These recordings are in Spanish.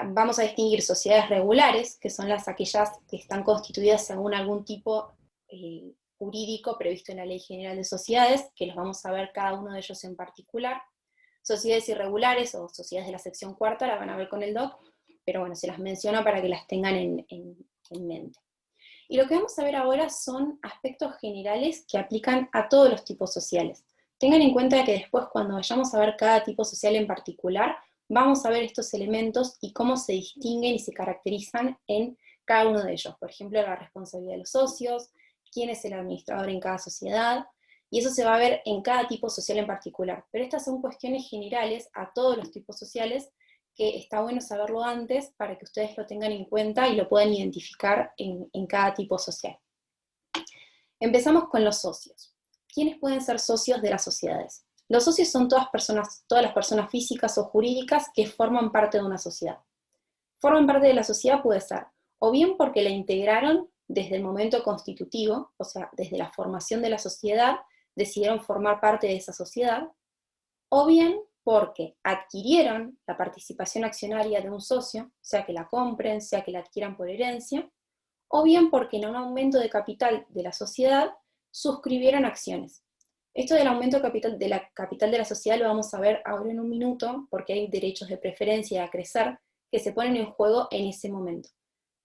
vamos a distinguir sociedades regulares, que son aquellas que están constituidas según algún tipo jurídico previsto en la Ley General de Sociedades, que los vamos a ver cada uno de ellos en particular. Sociedades irregulares o sociedades de la sección cuarta la van a ver con el DOC, pero bueno, se las menciono para que las tengan en mente. Y lo que vamos a ver ahora son aspectos generales que aplican a todos los tipos sociales. Tengan en cuenta que después, cuando vayamos a ver cada tipo social en particular, vamos a ver estos elementos y cómo se distinguen y se caracterizan en cada uno de ellos. Por ejemplo, la responsabilidad de los socios, quién es el administrador en cada sociedad, y eso se va a ver en cada tipo social en particular. Pero estas son cuestiones generales a todos los tipos sociales, que está bueno saberlo antes para que ustedes lo tengan en cuenta y lo puedan identificar en cada tipo social. Empezamos con los socios. ¿Quiénes pueden ser socios de las sociedades? Los socios son todas las personas físicas o jurídicas que forman parte de una sociedad. Forman parte de la sociedad puede ser o bien porque la integraron desde el momento constitutivo, o sea, desde la formación de la sociedad, decidieron formar parte de esa sociedad, o bien porque adquirieron la participación accionaria de un socio, sea que la compren, sea que la adquieran por herencia, o bien porque en un aumento de capital de la sociedad suscribieron acciones. Esto del aumento de la capital de la sociedad lo vamos a ver ahora en un minuto, porque hay derechos de preferencia a crecer que se ponen en juego en ese momento.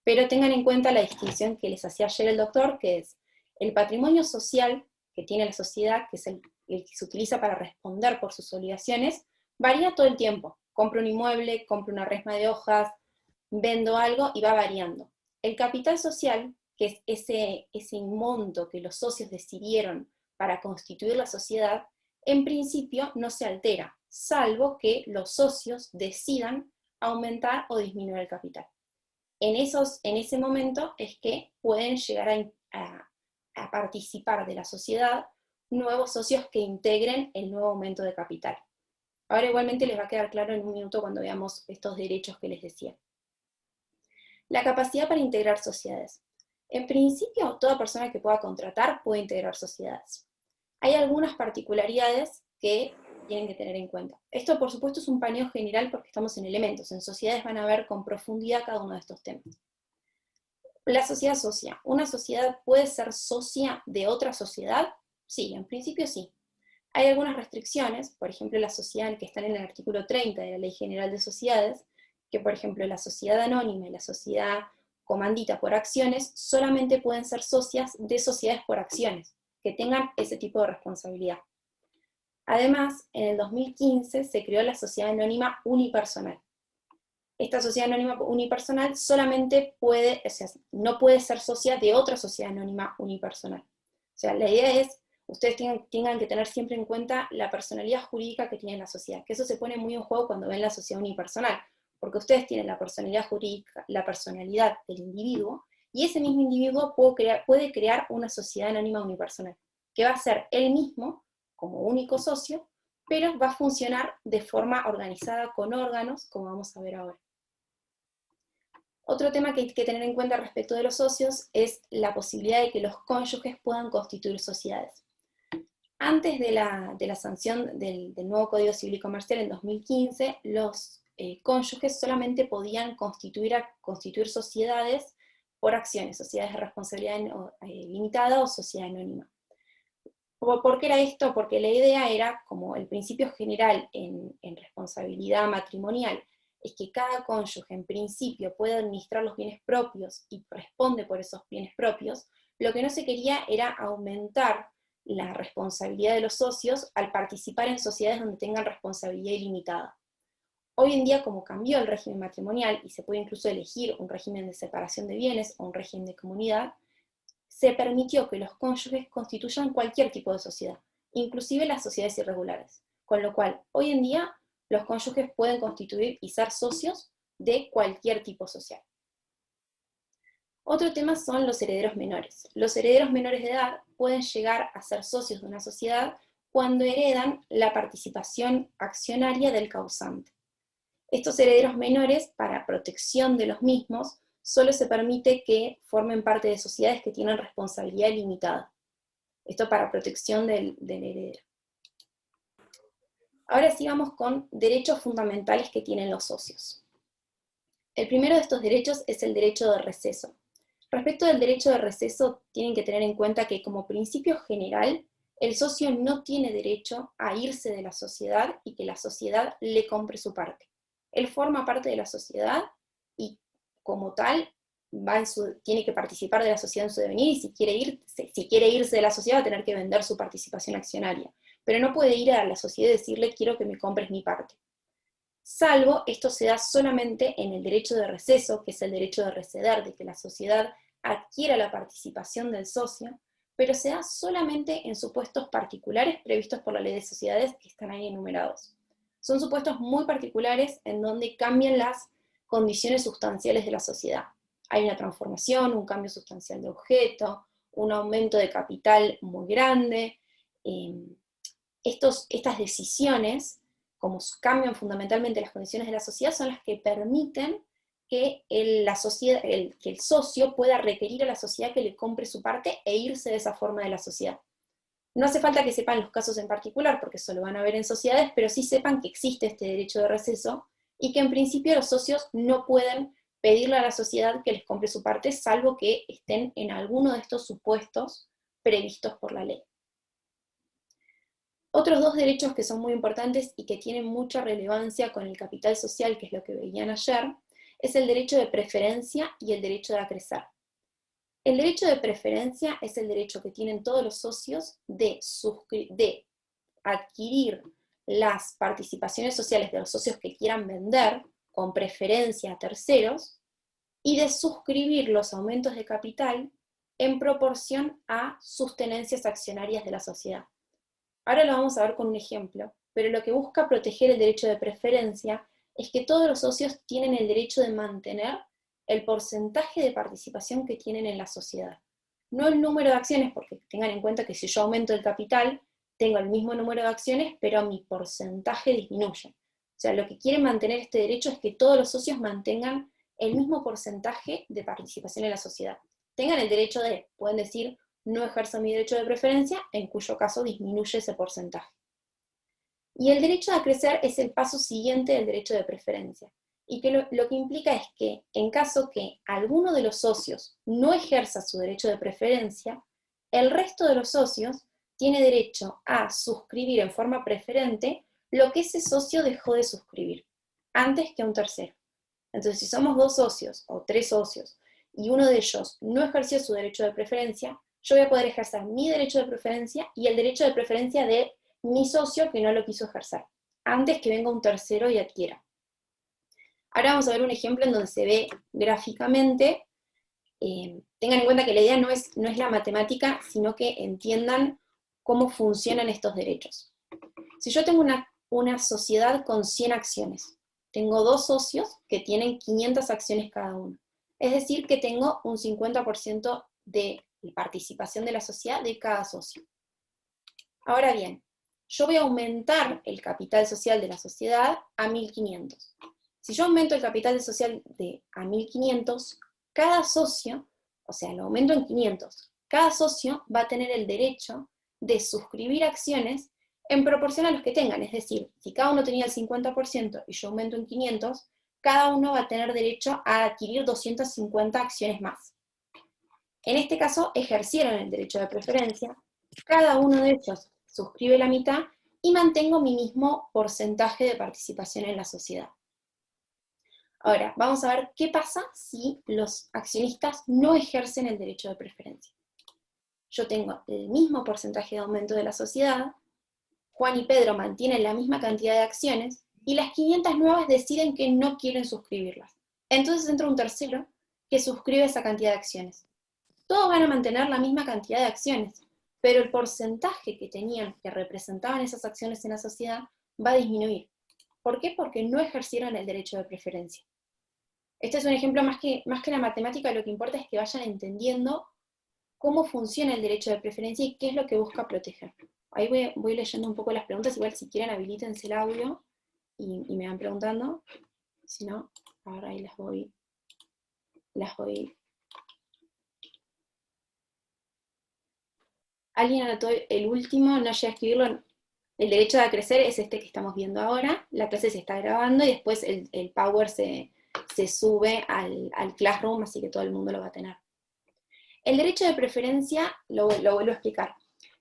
Pero tengan en cuenta la distinción que les hacía ayer el doctor, que es el patrimonio social que tiene la sociedad, que es el que se utiliza para responder por sus obligaciones, varía todo el tiempo. Compro un inmueble, compro una resma de hojas, vendo algo y va variando. El capital social, que es ese monto que los socios decidieron para constituir la sociedad, en principio no se altera, salvo que los socios decidan aumentar o disminuir el capital. En ese momento es que pueden llegar a participar de la sociedad nuevos socios que integren el nuevo aumento de capital. Ahora igualmente les va a quedar claro en un minuto cuando veamos estos derechos que les decía. La capacidad para integrar sociedades. En principio, toda persona que pueda contratar puede integrar sociedades. Hay algunas particularidades que tienen que tener en cuenta. Esto, por supuesto, es un paneo general porque estamos en elementos. En sociedades van a ver con profundidad cada uno de estos temas. La sociedad socia. ¿Una sociedad puede ser socia de otra sociedad? Sí, en principio sí. Hay algunas restricciones, por ejemplo, la sociedad que están en el artículo 30 de la Ley General de Sociedades, que por ejemplo la sociedad anónima y la sociedad comandita por acciones solamente pueden ser socias de sociedades por acciones, que tengan ese tipo de responsabilidad. Además, en el 2015 se creó la sociedad anónima unipersonal. Esta sociedad anónima unipersonal solamente puede, o sea, no puede ser socia de otra sociedad anónima unipersonal. O sea, la idea es, ustedes tengan que tener siempre en cuenta la personalidad jurídica que tiene la sociedad, que eso se pone muy en juego cuando ven la sociedad unipersonal, porque ustedes tienen la personalidad jurídica, la personalidad del individuo, y ese mismo individuo puede crear una sociedad anónima unipersonal, que va a ser él mismo como único socio, pero va a funcionar de forma organizada con órganos, como vamos a ver ahora. Otro tema que hay que tener en cuenta respecto de los socios es la posibilidad de que los cónyuges puedan constituir sociedades. Antes de la sanción del nuevo Código Civil y Comercial en 2015, los cónyuges solamente podían constituir sociedades por acciones, sociedades de responsabilidad limitada o sociedad anónima. ¿Por qué era esto? Porque la idea era, como el principio general en responsabilidad matrimonial, es que cada cónyuge en principio puede administrar los bienes propios y responde por esos bienes propios, lo que no se quería era aumentar la responsabilidad de los socios al participar en sociedades donde tengan responsabilidad ilimitada. Hoy en día, como cambió el régimen matrimonial y se puede incluso elegir un régimen de separación de bienes o un régimen de comunidad, se permitió que los cónyuges constituyan cualquier tipo de sociedad, inclusive las sociedades irregulares, con lo cual hoy en día los cónyuges pueden constituir y ser socios de cualquier tipo social. Otro tema son los herederos menores. Los herederos menores de edad pueden llegar a ser socios de una sociedad cuando heredan la participación accionaria del causante. Estos herederos menores, para protección de los mismos, solo se permite que formen parte de sociedades que tienen responsabilidad limitada. Esto para protección del heredero. Ahora sí vamos con derechos fundamentales que tienen los socios. El primero de estos derechos es el derecho de receso. Respecto del derecho de receso, tienen que tener en cuenta que como principio general, el socio no tiene derecho a irse de la sociedad y que la sociedad le compre su parte. Él forma parte de la sociedad y como tal tiene que participar de la sociedad en su devenir, y si quiere irse de la sociedad va a tener que vender su participación accionaria. Pero no puede ir a la sociedad y decirle quiero que me compres mi parte. Salvo esto se da solamente en el derecho de receso, que es el derecho de receder, de que la sociedad adquiera la participación del socio, pero se da solamente en supuestos particulares previstos por la ley de sociedades que están ahí enumerados. Son supuestos muy particulares en donde cambian las condiciones sustanciales de la sociedad. Hay una transformación, un cambio sustancial de objeto, un aumento de capital muy grande. Estas decisiones, como cambian fundamentalmente las condiciones de la sociedad, son las que permiten que el socio pueda requerir a la sociedad que le compre su parte e irse de esa forma de la sociedad. No hace falta que sepan los casos en particular, porque eso lo van a ver en sociedades, pero sí sepan que existe este derecho de receso y que en principio los socios no pueden pedirle a la sociedad que les compre su parte, salvo que estén en alguno de estos supuestos previstos por la ley. Otros dos derechos que son muy importantes y que tienen mucha relevancia con el capital social, que es lo que veían ayer, es el derecho de preferencia y el derecho de acrecer. El derecho de preferencia es el derecho que tienen todos los socios de adquirir las participaciones sociales de los socios que quieran vender con preferencia a terceros y de suscribir los aumentos de capital en proporción a sus tenencias accionarias de la sociedad. Ahora lo vamos a ver con un ejemplo, pero lo que busca proteger el derecho de preferencia es que todos los socios tienen el derecho de mantener el porcentaje de participación que tienen en la sociedad. No el número de acciones, porque tengan en cuenta que si yo aumento el capital, tengo el mismo número de acciones, pero mi porcentaje disminuye. O sea, lo que quiere mantener este derecho es que todos los socios mantengan el mismo porcentaje de participación en la sociedad. Tengan el derecho pueden decir, no ejerzo mi derecho de preferencia, en cuyo caso disminuye ese porcentaje. Y el derecho a crecer es el paso siguiente del derecho de preferencia, y que lo que implica es que en caso que alguno de los socios no ejerza su derecho de preferencia, el resto de los socios tiene derecho a suscribir en forma preferente lo que ese socio dejó de suscribir, antes que un tercero. Entonces, si somos dos socios o tres socios, y uno de ellos no ejerció su derecho de preferencia, yo voy a poder ejercer mi derecho de preferencia y el derecho de preferencia de mi socio que no lo quiso ejercer, antes que venga un tercero y adquiera. Ahora vamos a ver un ejemplo en donde se ve gráficamente. Tengan en cuenta que la idea no es la matemática, sino que entiendan cómo funcionan estos derechos. Si yo tengo una sociedad con 100 acciones, tengo dos socios que tienen 500 acciones cada uno. Es decir, que tengo un 50% de participación de la sociedad de cada socio. Ahora bien, yo voy a aumentar el capital social de la sociedad a 1.500. Si yo aumento el capital social a 1.500, cada socio, o sea, lo aumento en 500, cada socio va a tener el derecho de suscribir acciones en proporción a los que tengan. Es decir, si cada uno tenía el 50% y yo aumento en 500, cada uno va a tener derecho a adquirir 250 acciones más. En este caso, ejercieron el derecho de preferencia, cada uno de ellos suscribe la mitad y mantengo mi mismo porcentaje de participación en la sociedad. Ahora, vamos a ver qué pasa si los accionistas no ejercen el derecho de preferencia. Yo tengo el mismo porcentaje de aumento de la sociedad, Juan y Pedro mantienen la misma cantidad de acciones, y las 500 nuevas deciden que no quieren suscribirlas. Entonces entra un tercero que suscribe esa cantidad de acciones. Todos van a mantener la misma cantidad de acciones, pero el porcentaje que tenían, que representaban esas acciones en la sociedad, va a disminuir. ¿Por qué? Porque no ejercieron el derecho de preferencia. Este es un ejemplo más que la matemática, lo que importa es que vayan entendiendo cómo funciona el derecho de preferencia y qué es lo que busca proteger. Ahí voy leyendo un poco las preguntas, igual si quieren habilítense el audio y me van preguntando. Si no, ahora ahí las voy. Alguien anotó el último, no llegué a escribirlo. El derecho de crecer es este que estamos viendo ahora. La clase se está grabando y después el Power se se sube al Classroom, así que todo el mundo lo va a tener. El derecho de preferencia, lo vuelvo a explicar.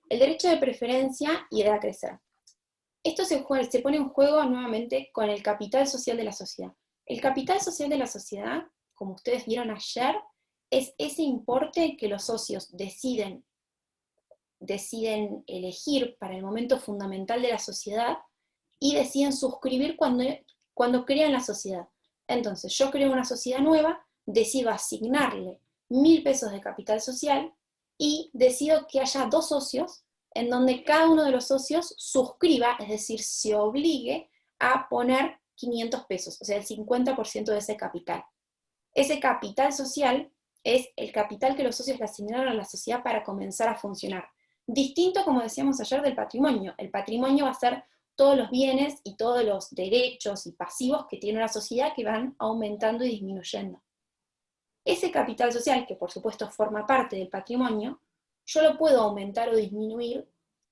El derecho de preferencia y de acrecer. Esto se pone en juego nuevamente con el capital social de la sociedad. El capital social de la sociedad, como ustedes vieron ayer, es ese importe que los socios deciden elegir para el momento fundamental de la sociedad y deciden suscribir cuando crean la sociedad. Entonces, yo creo una sociedad nueva, decido asignarle 1.000 pesos de capital social y decido que haya 2 socios en donde cada uno de los socios suscriba, es decir, se obligue a poner 500 pesos, o sea, el 50% de ese capital. Ese capital social es el capital que los socios le asignaron a la sociedad para comenzar a funcionar. Distinto, como decíamos ayer, del patrimonio. El patrimonio va a ser todos los bienes y todos los derechos y pasivos que tiene una sociedad que van aumentando y disminuyendo. Ese capital social, que por supuesto forma parte del patrimonio, yo lo puedo aumentar o disminuir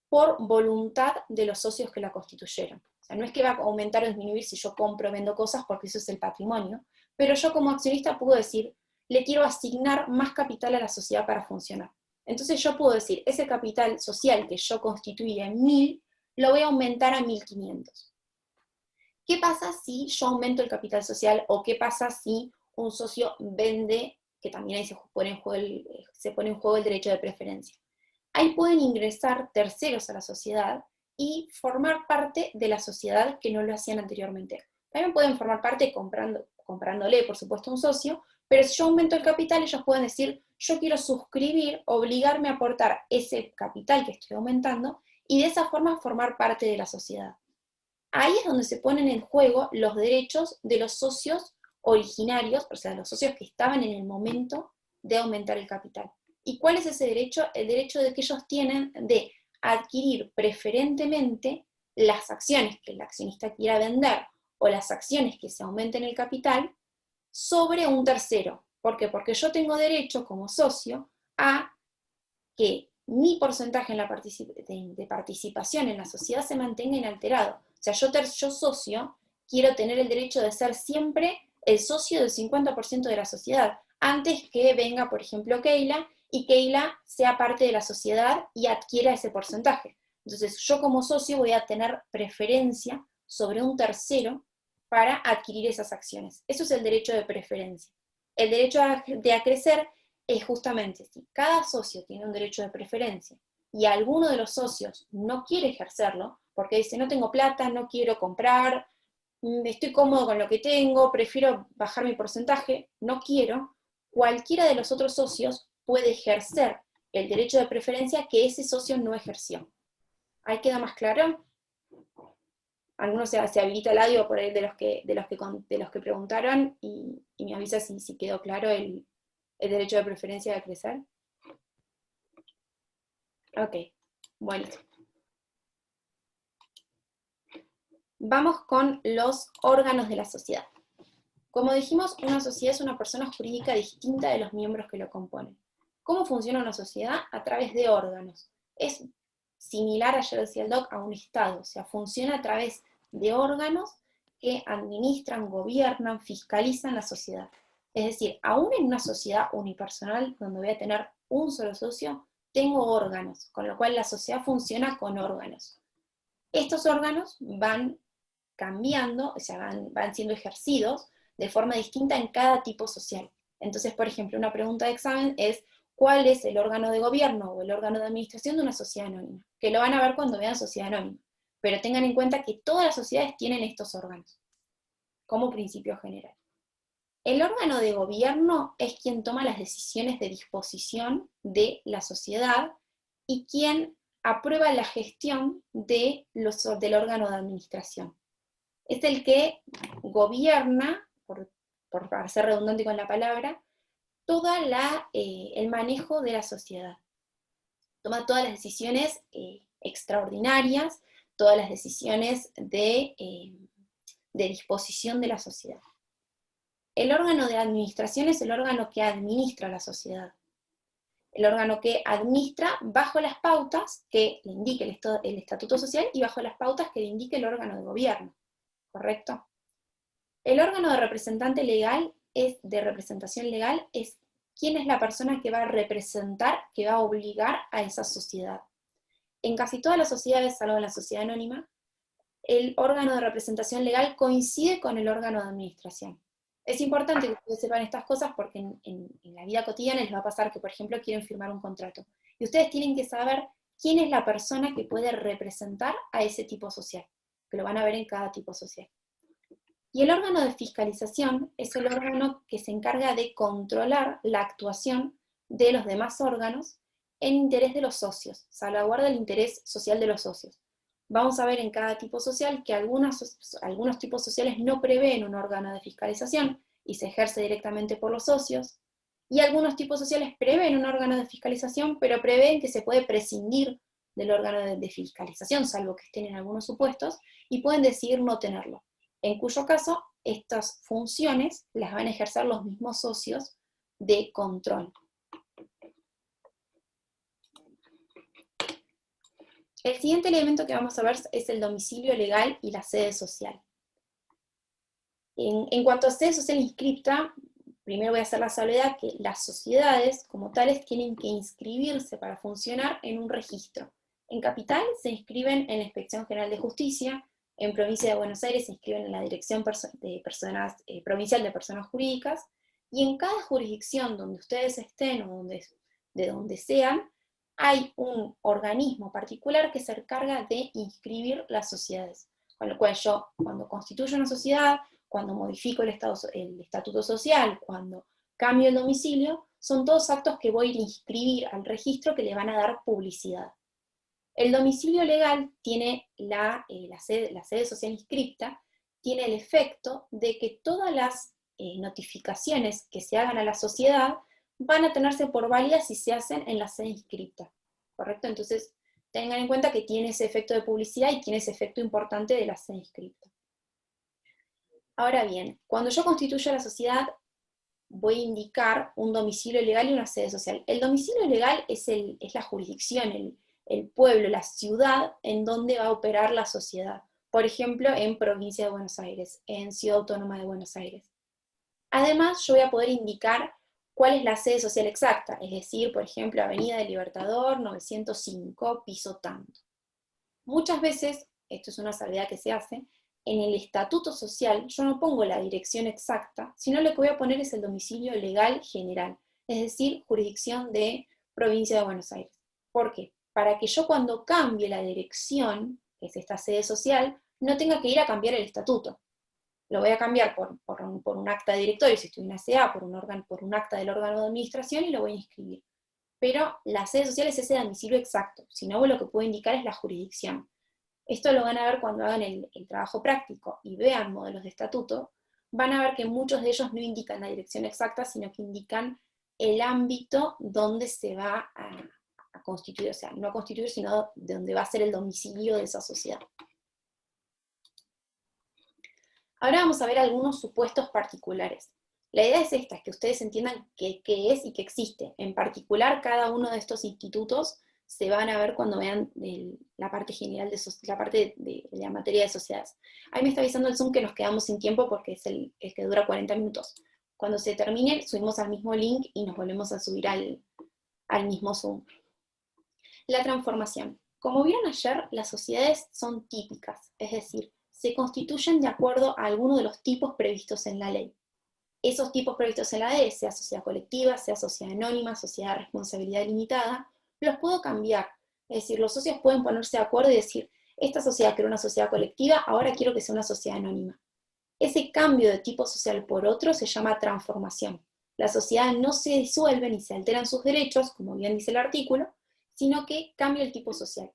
por voluntad de los socios que la constituyeron. O sea, no es que va a aumentar o disminuir si yo compro o vendo cosas, porque eso es el patrimonio, pero yo como accionista puedo decir, le quiero asignar más capital a la sociedad para funcionar. Entonces yo puedo decir, ese capital social que yo constituí en 1.000, lo voy a aumentar a 1.500. ¿Qué pasa si yo aumento el capital social? ¿O qué pasa si un socio vende, que también ahí se pone en juego el derecho de preferencia? Ahí pueden ingresar terceros a la sociedad y formar parte de la sociedad que no lo hacían anteriormente. También pueden formar parte comprándole, por supuesto, un socio, pero si yo aumento el capital, ellos pueden decir, yo quiero suscribir, obligarme a aportar ese capital que estoy aumentando, y de esa forma formar parte de la sociedad. Ahí es donde se ponen en juego los derechos de los socios originarios, o sea, los socios que estaban en el momento de aumentar el capital. ¿Y cuál es ese derecho? El derecho de que ellos tienen de adquirir preferentemente las acciones que el accionista quiera vender o las acciones que se aumenten el capital sobre un tercero. ¿Por qué? Porque yo tengo derecho como socio a que mi porcentaje en de participación en la sociedad se mantenga inalterado. O sea, yo socio quiero tener el derecho de ser siempre el socio del 50% de la sociedad, antes que venga, por ejemplo, Keila, y Keila sea parte de la sociedad y adquiera ese porcentaje. Entonces, yo como socio voy a tener preferencia sobre un tercero para adquirir esas acciones. Eso es el derecho de preferencia. El derecho de acrecer es justamente si cada socio tiene un derecho de preferencia y alguno de los socios no quiere ejercerlo, porque dice, no tengo plata, no quiero comprar, estoy cómodo con lo que tengo, prefiero bajar mi porcentaje, no quiero, cualquiera de los otros socios puede ejercer el derecho de preferencia que ese socio no ejerció. ¿Ahí queda más claro? Algunos se habilita el audio por ahí de los que preguntaron y me avisa si quedó claro el derecho de preferencia de acrecer. Ok, bueno. Vamos con los órganos de la sociedad. Como dijimos, una sociedad es una persona jurídica distinta de los miembros que lo componen. ¿Cómo funciona una sociedad? A través de órganos. Es similar, ayer decía el doc, a un Estado, o sea, funciona a través de órganos que administran, gobiernan, fiscalizan la sociedad. Es decir, aún en una sociedad unipersonal, donde voy a tener un solo socio, tengo órganos, con lo cual la sociedad funciona con órganos. Estos órganos van cambiando, o sea, van siendo ejercidos de forma distinta en cada tipo social. Entonces, por ejemplo, una pregunta de examen es, ¿cuál es el órgano de gobierno o el órgano de administración de una sociedad anónima? Que lo van a ver cuando vean sociedad anónima. Pero tengan en cuenta que todas las sociedades tienen estos órganos, como principio general. El órgano de gobierno es quien toma las decisiones de disposición de la sociedad y quien aprueba la gestión del órgano de administración. Es el que gobierna, para ser redundante con la palabra, todo el manejo de la sociedad. Toma todas las decisiones extraordinarias, todas las decisiones de disposición de la sociedad. El órgano de administración es el órgano que administra la sociedad. El órgano que administra bajo las pautas que le indique el estatuto social y bajo las pautas que le indique el órgano de gobierno. ¿Correcto? El órgano de representante legal es de representación legal, es quién es la persona que va a representar, que va a obligar a esa sociedad. En casi todas las sociedades, salvo en la sociedad anónima, el órgano de representación legal coincide con el órgano de administración. Es importante que ustedes sepan estas cosas porque en la vida cotidiana les va a pasar que, por ejemplo, quieren firmar un contrato. Y ustedes tienen que saber quién es la persona que puede representar a ese tipo social, que lo van a ver en cada tipo social. Y el órgano de fiscalización es el órgano que se encarga de controlar la actuación de los demás órganos en interés de los socios, salvaguarda el interés social de los socios. Vamos a ver en cada tipo social que algunos tipos sociales no prevén un órgano de fiscalización y se ejerce directamente por los socios, y algunos tipos sociales prevén un órgano de fiscalización, pero prevén que se puede prescindir del órgano de fiscalización, salvo que estén en algunos supuestos, y pueden decidir no tenerlo. En cuyo caso, estas funciones las van a ejercer los mismos socios de control. El siguiente elemento que vamos a ver es el domicilio legal y la sede social. En cuanto a sede social inscripta, primero voy a hacer la salvedad que las sociedades, como tales, tienen que inscribirse para funcionar en un registro. En Capital se inscriben en la Inspección General de Justicia, en Provincia de Buenos Aires se inscriben en la Dirección Provincial de Personas Jurídicas, y en cada jurisdicción donde ustedes estén o de donde sean, hay un organismo particular que se encarga de inscribir las sociedades. Con lo cual yo, cuando constituyo una sociedad, cuando modifico el estatuto social, cuando cambio el domicilio, son todos actos que voy a inscribir al registro que le van a dar publicidad. El domicilio legal tiene la sede social inscripta, tiene el efecto de que todas las notificaciones que se hagan a la sociedad van a tenerse por válidas si se hacen en la sede inscripta, ¿correcto? Entonces, tengan en cuenta que tiene ese efecto de publicidad y tiene ese efecto importante de la sede inscripta. Ahora bien, cuando yo constituyo la sociedad, voy a indicar un domicilio legal y una sede social. El domicilio legal es la jurisdicción, el pueblo, la ciudad en donde va a operar la sociedad. Por ejemplo, en Provincia de Buenos Aires, en Ciudad Autónoma de Buenos Aires. Además, yo voy a poder indicar cuál es la sede social exacta, es decir, por ejemplo, Avenida del Libertador, 905, piso tanto. Muchas veces, esto es una salvedad que se hace, en el estatuto social yo no pongo la dirección exacta, sino lo que voy a poner es el domicilio legal general, es decir, jurisdicción de Provincia de Buenos Aires. ¿Por qué? Para que yo cuando cambie la dirección, que es esta sede social, no tenga que ir a cambiar el estatuto. Lo voy a cambiar por un acta de directorio, si estoy en una SA, por un acta del órgano de administración y lo voy a inscribir. Pero la sede social es ese domicilio exacto, si no lo que puedo indicar es la jurisdicción. Esto lo van a ver cuando hagan el trabajo práctico y vean modelos de estatuto, van a ver que muchos de ellos no indican la dirección exacta, sino que indican el ámbito donde se va a constituir, o sea, no a constituir, sino de donde va a ser el domicilio de esa sociedad. Ahora vamos a ver algunos supuestos particulares. La idea es esta, es que ustedes entiendan qué es y qué existe. En particular, cada uno de estos institutos se van a ver cuando vean la parte general de la materia de sociedades. Ahí me está avisando el Zoom que nos quedamos sin tiempo porque es el que dura 40 minutos. Cuando se termine, subimos al mismo link y nos volvemos a subir al mismo Zoom. La transformación. Como vieron ayer, las sociedades son típicas, es decir, se constituyen de acuerdo a alguno de los tipos previstos en la ley. Esos tipos previstos en la ley, sea sociedad colectiva, sea sociedad anónima, sociedad de responsabilidad limitada, los puedo cambiar. Es decir, los socios pueden ponerse de acuerdo y decir, esta sociedad que era una sociedad colectiva, ahora quiero que sea una sociedad anónima. Ese cambio de tipo social por otro se llama transformación. La sociedad no se disuelve ni se alteran sus derechos, como bien dice el artículo, sino que cambia el tipo social.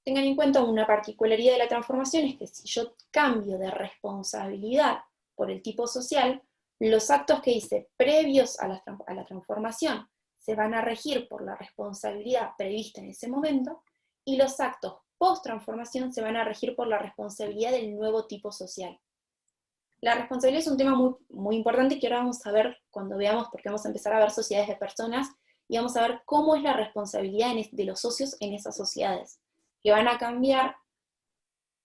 Tengan en cuenta una particularidad de la transformación, es que si yo cambio de responsabilidad por el tipo social, los actos que hice previos a la transformación se van a regir por la responsabilidad prevista en ese momento, y los actos post-transformación se van a regir por la responsabilidad del nuevo tipo social. La responsabilidad es un tema muy, muy importante que ahora vamos a ver cuando veamos, porque vamos a empezar a ver sociedades de personas, y vamos a ver cómo es la responsabilidad de los socios en esas sociedades, que van a cambiar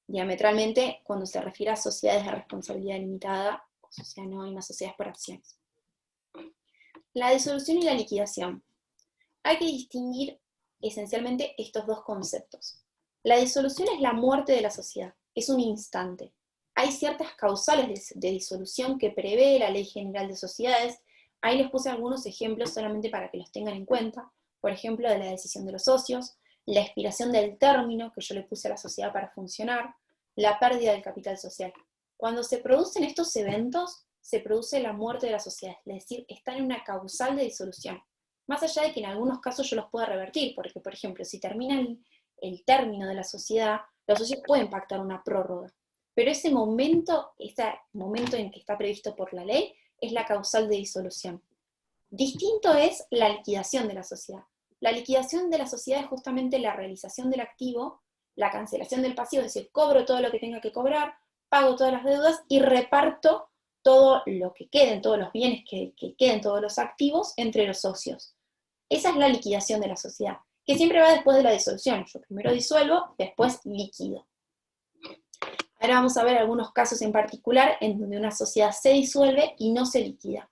diametralmente cuando se refiere a sociedades de responsabilidad limitada, o sociedad anónima, sociedades por acciones. La disolución y la liquidación. Hay que distinguir esencialmente estos dos conceptos. La disolución es la muerte de la sociedad, es un instante. Hay ciertas causales de disolución que prevé la Ley General de Sociedades. Ahí les puse algunos ejemplos solamente para que los tengan en cuenta. Por ejemplo, de la decisión de los socios, la expiración del término que yo le puse a la sociedad para funcionar, la pérdida del capital social. Cuando se producen estos eventos, se produce la muerte de la sociedad, es decir, están en una causal de disolución. Más allá de que en algunos casos yo los pueda revertir, porque, por ejemplo, si termina el término de la sociedad, los socios pueden pactar una prórroga. Pero ese momento en que está previsto por la ley, es la causal de disolución. Distinto es la liquidación de la sociedad. La liquidación de la sociedad es justamente la realización del activo, la cancelación del pasivo, es decir, cobro todo lo que tenga que cobrar, pago todas las deudas y reparto todo lo que queden, todos los bienes que queden, todos los activos entre los socios. Esa es la liquidación de la sociedad, que siempre va después de la disolución. Yo primero disuelvo, después liquido. Ahora vamos a ver algunos casos en particular en donde una sociedad se disuelve y no se liquida,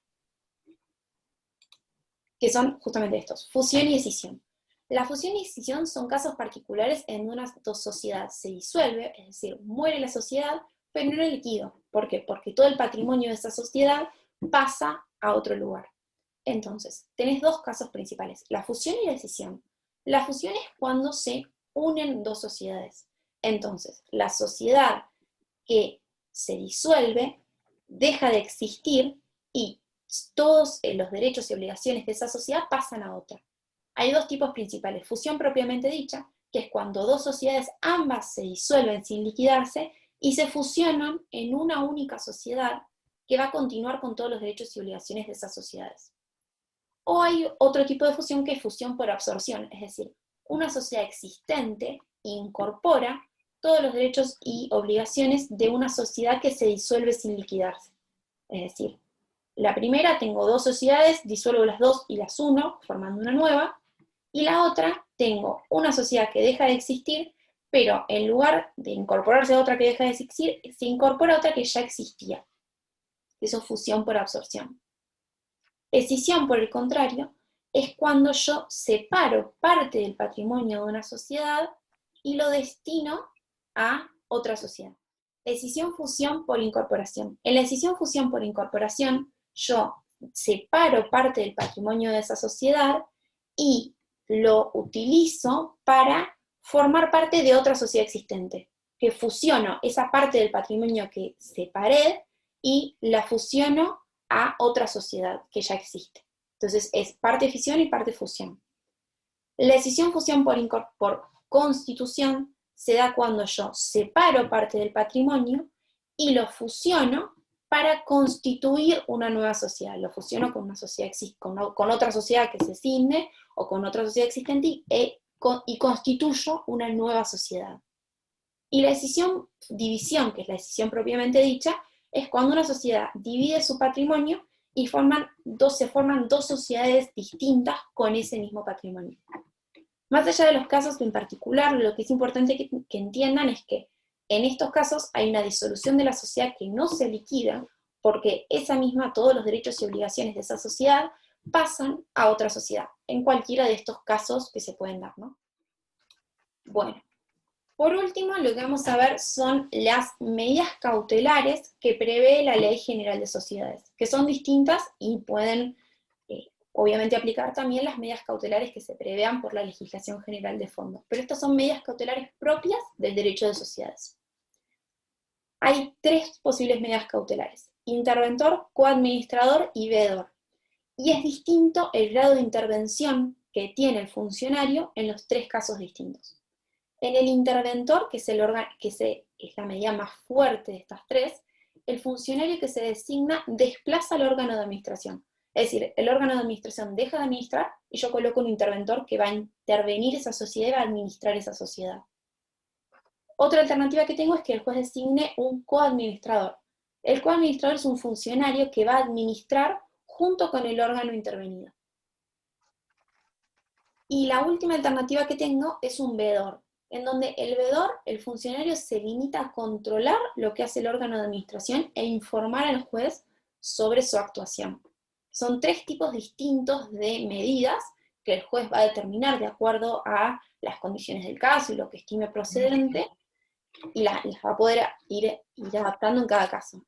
que son justamente estos, fusión y escisión. La fusión y escisión son casos particulares en donde una sociedad se disuelve, es decir, muere la sociedad, pero no el liquido. ¿Por qué? Porque todo el patrimonio de esa sociedad pasa a otro lugar. Entonces, tenés dos casos principales, la fusión y la escisión. La fusión es cuando se unen dos sociedades. Entonces, la sociedad que se disuelve deja de existir y todos los derechos y obligaciones de esa sociedad pasan a otra. Hay dos tipos principales, fusión propiamente dicha, que es cuando dos sociedades ambas se disuelven sin liquidarse y se fusionan en una única sociedad que va a continuar con todos los derechos y obligaciones de esas sociedades. O hay otro tipo de fusión que es fusión por absorción, es decir, una sociedad existente incorpora todos los derechos y obligaciones de una sociedad que se disuelve sin liquidarse. Es decir, la primera, tengo dos sociedades, disuelvo las dos y las uno, formando una nueva, y la otra, tengo una sociedad que deja de existir, pero en lugar de incorporarse a otra que deja de existir, se incorpora a otra que ya existía. Eso es fusión por absorción. Escisión, por el contrario, es cuando yo separo parte del patrimonio de una sociedad y lo destino a otra sociedad. Escisión, fusión por incorporación. En la escisión, fusión por incorporación, yo separo parte del patrimonio de esa sociedad y lo utilizo para formar parte de otra sociedad existente, que fusiono esa parte del patrimonio que separé y la fusiono a otra sociedad que ya existe. Entonces es parte fisión y parte fusión. La escisión fusión por constitución se da cuando yo separo parte del patrimonio y lo fusiono para constituir una nueva sociedad. Lo fusiono con una sociedad con otra sociedad que se cigne o con otra sociedad existente y constituyo una nueva sociedad. Y la división, que es la escisión propiamente dicha, es cuando una sociedad divide su patrimonio y se forman dos sociedades distintas con ese mismo patrimonio. Más allá de los casos en particular, lo que es importante que entiendan es que en estos casos hay una disolución de la sociedad que no se liquida, porque todos los derechos y obligaciones de esa sociedad pasan a otra sociedad, en cualquiera de estos casos que se pueden dar, ¿no? Bueno. Por último, lo que vamos a ver son las medidas cautelares que prevé la Ley General de Sociedades, que son distintas y pueden, obviamente, aplicar también las medidas cautelares que se prevean por la legislación general de fondos. Pero estas son medidas cautelares propias del derecho de sociedades. Hay tres posibles medidas cautelares: interventor, coadministrador y veedor. Y es distinto el grado de intervención que tiene el funcionario en los tres casos distintos. En el interventor, que es la medida más fuerte de estas tres, el funcionario que se designa desplaza al órgano de administración. Es decir, el órgano de administración deja de administrar y yo coloco un interventor que va a intervenir esa sociedad y va a administrar esa sociedad. Otra alternativa que tengo es que el juez designe un coadministrador. El coadministrador es un funcionario que va a administrar junto con el órgano intervenido. Y la última alternativa que tengo es un veedor, en donde el veedor, el funcionario, se limita a controlar lo que hace el órgano de administración e informar al juez sobre su actuación. Son 3 tipos distintos de medidas que el juez va a determinar de acuerdo a las condiciones del caso y lo que estime procedente, y las va a poder ir adaptando en cada caso.